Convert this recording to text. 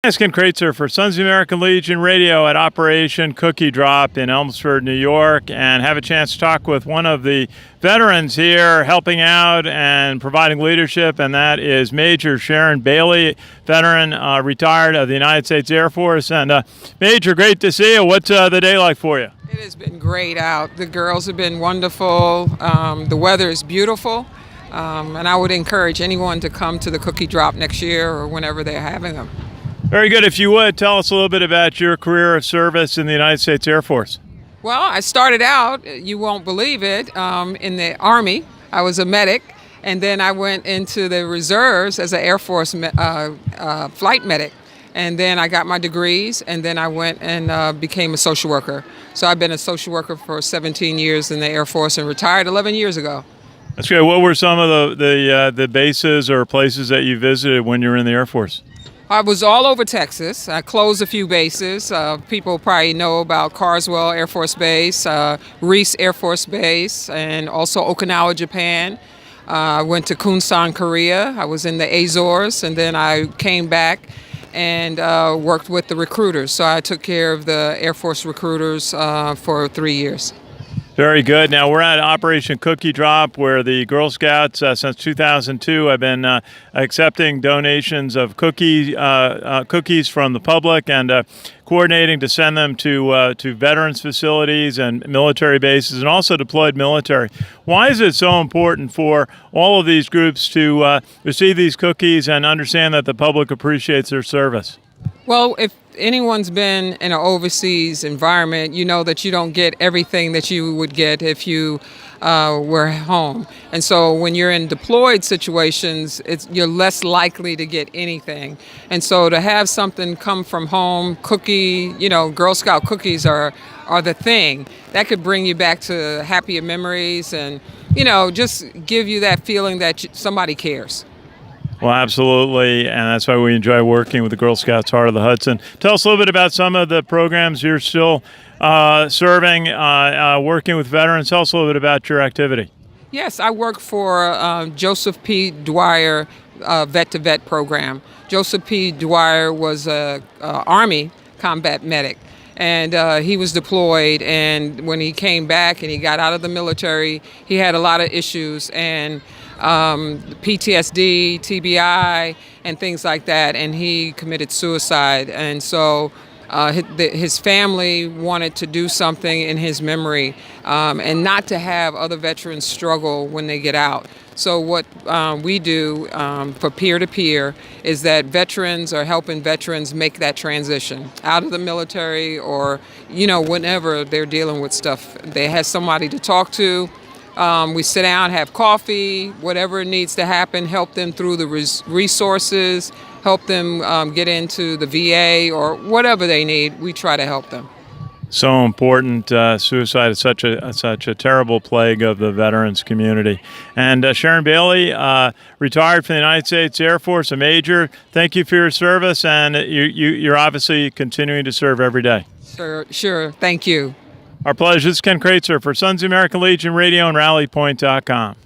Ken Kraetzer for Sons of the American Legion Radio at Operation Cookie Drop in Elmsford, New York, and have a chance to talk with one of the veterans here helping out and providing leadership, and that is Major Sharon Bailey, veteran, retired of the United States Air Force. And Major, great to see you. What's the day like for you? It has been great out. The girls have been wonderful. The weather is beautiful. And I would encourage anyone to come to the Cookie Drop next year or whenever they're having them. Very good. If you would, tell us a little bit about your career of service in the United States Air Force. Well, I started out, you won't believe it, in the Army. I was a medic, and then I went into the reserves as an Air Force flight medic. And then I got my degrees, and then I went and became a social worker. So I've been a social worker for 17 years in the Air Force and retired 11 years ago. That's good. What were some of the bases or places that you visited when you were in the Air Force? I was all over Texas. I closed a few bases. People probably know about Carswell Air Force Base, Reese Air Force Base, and also Okinawa, Japan. I went to Kunsan, Korea. I was in the Azores, and then I came back and worked with the recruiters. So I took care of the Air Force recruiters for 3 years. Very good. Now, we're at Operation Cookie Drop, where the Girl Scouts, since 2002, have been accepting donations of cookies from the public and coordinating to send them to veterans facilities and military bases and also deployed military. Why is it so important for all of these groups to receive these cookies and understand that the public appreciates their service? Well, if anyone's been in an overseas environment, you know that you don't get everything that you would get if you were home. And so when you're in deployed situations, you're less likely to get anything. And so to have something come from home, Girl Scout cookies are the thing. That could bring you back to happier memories and, just give you that feeling that somebody cares. Well, absolutely, and that's why we enjoy working with the Girl Scouts Heart of the Hudson. Tell us a little bit about some of the programs you're still serving, working with veterans. Tell us a little bit about your activity. Yes, I work for Joseph P. Dwyer Vet-to-Vet program. Joseph P. Dwyer was an Army combat medic. And he was deployed, and when he came back and he got out of the military, he had a lot of issues and PTSD, TBI, and things like that, and he committed suicide. And so his family wanted to do something in his memory and not to have other veterans struggle when they get out. So what we do for peer-to-peer is that veterans are helping veterans make that transition out of the military or, whenever they're dealing with stuff. They have somebody to talk to. We sit down, have coffee, whatever needs to happen, help them through the resources, help them get into the VA or whatever they need. We try to help them. So important. Suicide is such a terrible plague of the veterans community. And Sharon Bailey, retired from the United States Air Force, a major. Thank you for your service, and you're obviously continuing to serve every day. Sure. Thank you. Our pleasure. This is Ken Kraetzer for Sons of the American Legion Radio and RallyPoint.com.